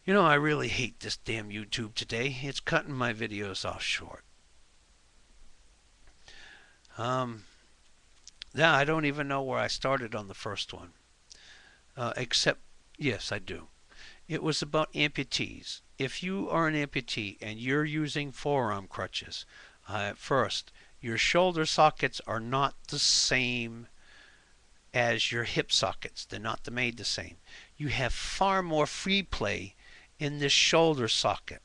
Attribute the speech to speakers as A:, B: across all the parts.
A: You know, I really hate this damn YouTube today. It's cutting my videos off short. Um, yeah, I don't even know where I started on the first one. Except, yes, I do. It was about amputees. If you are an amputee and you're using forearm crutches, first, your shoulder sockets are not the same as your hip sockets. They're not made the same. You have far more free play in this shoulder socket.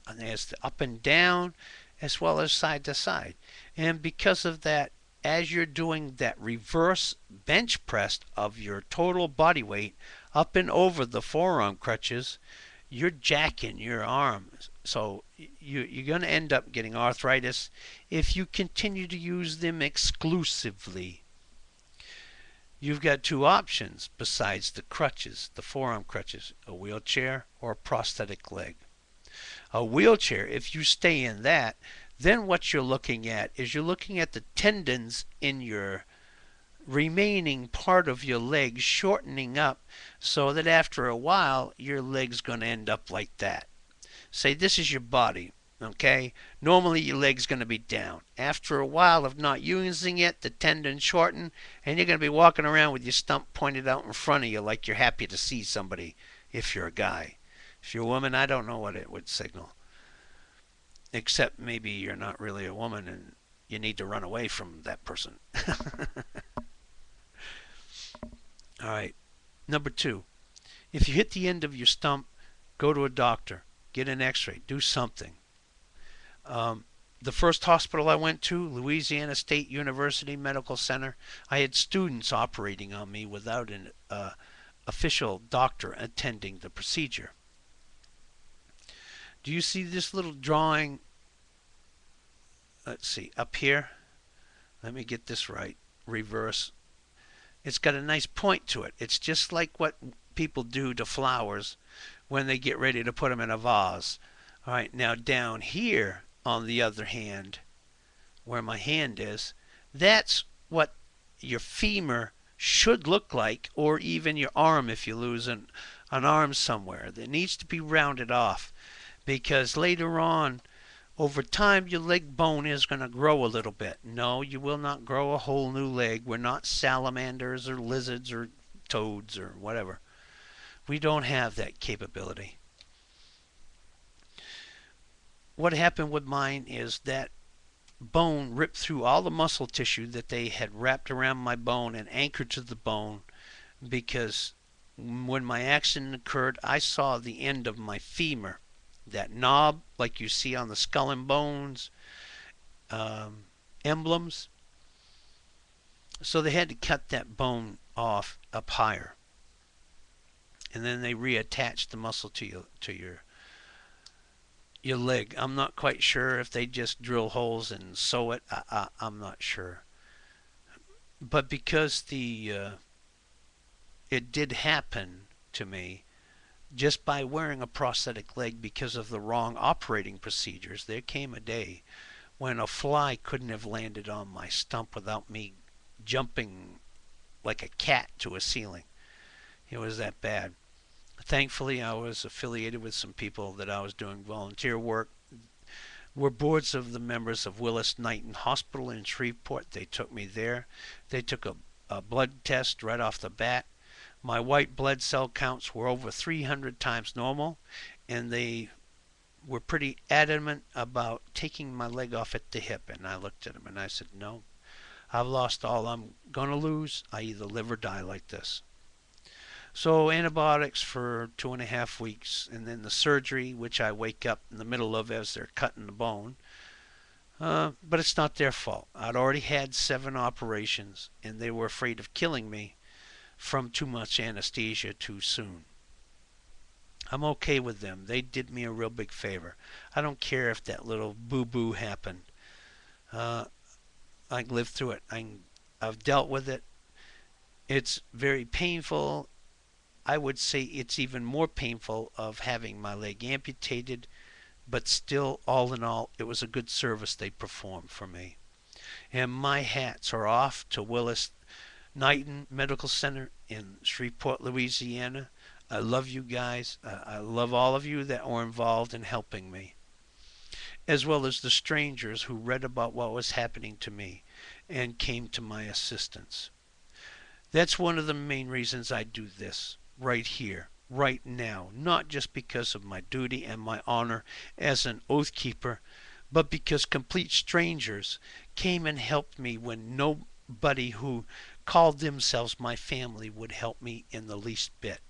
A: And there's the up and down as well as side to side. And because of that, as you're doing that reverse bench press of your total body weight up and over the forearm crutches, you're jacking your arms. So you're going to end up getting arthritis if you continue to use them exclusively. You've got two options besides the crutches, the forearm crutches, a wheelchair or a prosthetic leg. A wheelchair, if you stay in that, then what you're looking at is you're looking at the tendons in your remaining part of your leg shortening up so that after a while your leg's going to end up like that. Say this is your body, okay? Normally your leg's going to be down. After a while of not using it, the tendons shorten and you're going to be walking around with your stump pointed out in front of you like you're happy to see somebody if you're a guy. If you're a woman, I don't know what it would signal. Except maybe you're not really a woman and you need to run away from that person. All right. Number 2. If you hit the end of your stump, go to a doctor. Get an x-ray. Do something. The first hospital I went to, Louisiana State University Medical Center, I had students operating on me without an official doctor attending the procedure. Do you see this little drawing? Let's see, up here. Let me get this right. Reverse. It's got a nice point to it. It's just like what people do to flowers when they get ready to put them in a vase. All right, now down here, on the other hand, where my hand is, that's what your femur should look like, or even your arm if you lose an arm somewhere. That needs to be rounded off, because later on, over time, your leg bone is going to grow a little bit. No, you will not grow a whole new leg. We're not salamanders or lizards or toads or whatever. We don't have that capability. What happened with mine is that bone ripped through all the muscle tissue that they had wrapped around my bone and anchored to the bone, because when my accident occurred, I saw the end of my femur. That knob, like you see on the skull and bones emblems. So they had to cut that bone off up higher. And then they reattached the muscle to your leg. I'm not quite sure if they just drill holes and sew it. I'm not sure. But because it did happen to me, just by wearing a prosthetic leg because of the wrong operating procedures, there came a day when a fly couldn't have landed on my stump without me jumping like a cat to a ceiling. It was that bad. Thankfully, I was affiliated with some people that I was doing volunteer work. We're boards of the members of Willis Knighton Hospital in Shreveport. They took me there. They took a blood test right off the bat. My white blood cell counts were over 300 times normal, and they were pretty adamant about taking my leg off at the hip. And I looked at them and I said, no, I've lost all I'm going to lose. I either live or die like this. So antibiotics for 2.5 weeks, and then the surgery, which I wake up in the middle of as they're cutting the bone. But it's not their fault. I'd already had 7 operations, and they were afraid of killing me from too much anesthesia too soon. I'm okay with them. They did me a real big favor. I don't care if that little boo-boo happened. I can live through it. I've dealt with it. It's very painful. I would say it's even more painful of having my leg amputated, but still, all in all, it was a good service they performed for me. And my hats are off to Willis Knighton Medical Center in Shreveport, Louisiana. I love you guys. I love all of you that were involved in helping me, as well as the strangers who read about what was happening to me and came to my assistance. That's one of the main reasons I do this right here, right now, not just because of my duty and my honor as an oath keeper, but because complete strangers came and helped me when nobody who called themselves my family would help me in the least bit.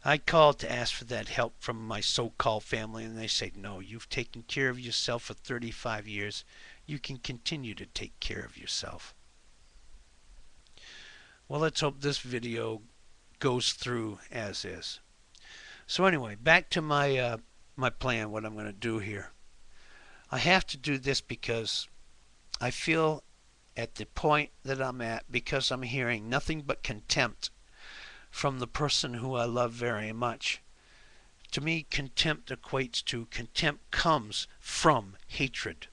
A: I called to ask for that help from my so-called family, and they said, no, you've taken care of yourself for 35 years. You can continue to take care of yourself. Well, let's hope this video goes through as is. So anyway, back to my plan, what I'm going to do here. I have to do this because I feel at the point that I'm at, because I'm hearing nothing but contempt from the person who I love very much. To me, contempt comes from hatred.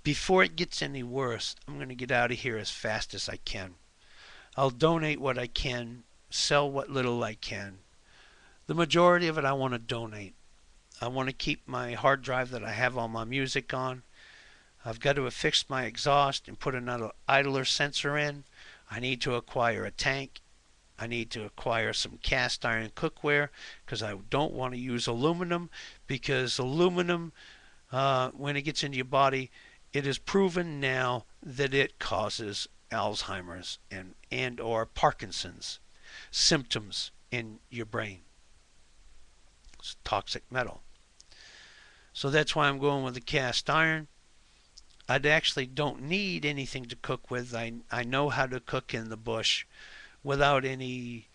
A: Before it gets any worse, I'm going to get out of here as fast as I can. I'll donate what I can, sell what little I can. The majority of it I want to donate. I want to keep my hard drive that I have all my music on. I've got to affix my exhaust and put another idler sensor in. I need to acquire a tank. I need to acquire some cast iron cookware because I don't want to use aluminum, because aluminum, when it gets into your body, it is proven now that it causes Alzheimer's and or Parkinson's symptoms in your brain. It's toxic metal. So that's why I'm going with the cast iron. I actually don't need anything to cook with. I know how to cook in the bush without any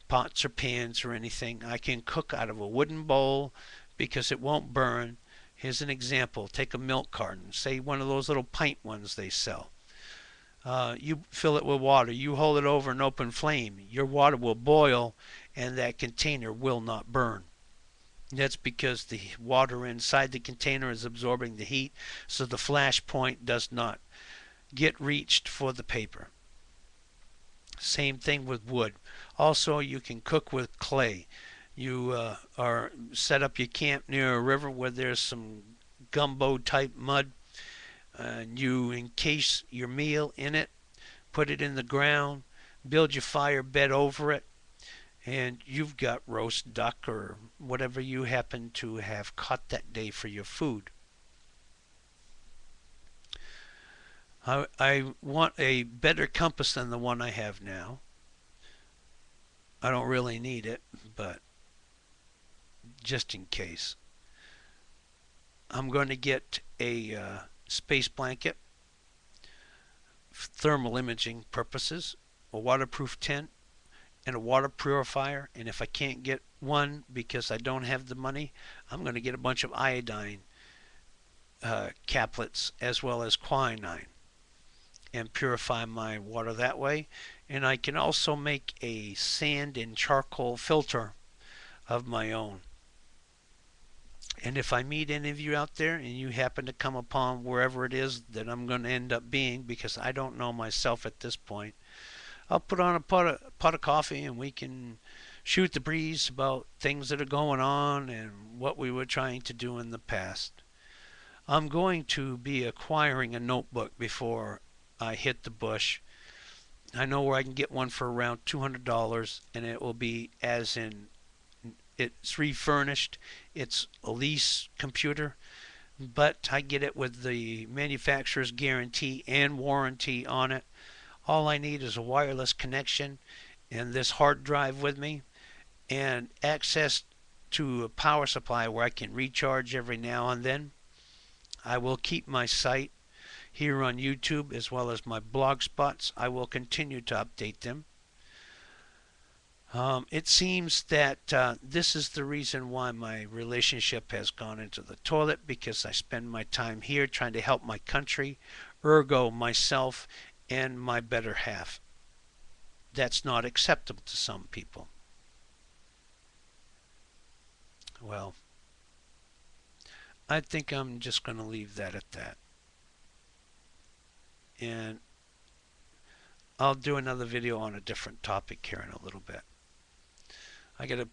A: pots or pans or anything. I can cook out of a wooden bowl because it won't burn. Here's an example. Take a milk carton, say one of those little pint ones they sell. You fill it with water. You hold it over an open flame. Your water will boil and that container will not burn. That's because the water inside the container is absorbing the heat, so the flash point does not get reached for the paper. Same thing with wood. Also, you can cook with clay. You set up your camp near a river where there's some gumbo type mud, and you encase your meal in it, put it in the ground, build your fire bed over it, and you've got roast duck or whatever you happen to have caught that day for your food. I want a better compass than the one I have now. I don't really need it, but just in case. I'm going to get a space blanket for thermal imaging purposes, a waterproof tent, and a water purifier. And if I can't get one because I don't have the money, I'm going to get a bunch of iodine caplets as well as quinine and purify my water that way. And I can also make a sand and charcoal filter of my own. And if I meet any of you out there and you happen to come upon wherever it is that I'm going to end up being, because I don't know myself at this point, I'll put on a pot of coffee and we can shoot the breeze about things that are going on and what we were trying to do in the past. I'm going to be acquiring a notebook before I hit the bush. I know where I can get one for around $200, and it will be as in it's refurnished. It's a lease computer, but I get it with the manufacturer's guarantee and warranty on it. All I need is a wireless connection and this hard drive with me and access to a power supply where I can recharge every now and then. I will keep my site here on YouTube as well as my blog spots. I will continue to update them. It seems that this is the reason why my relationship has gone into the toilet, because I spend my time here trying to help my country, ergo myself and my better half. That's not acceptable to some people. Well, I think I'm just going to leave that at that. And I'll do another video on a different topic here in a little bit. I got to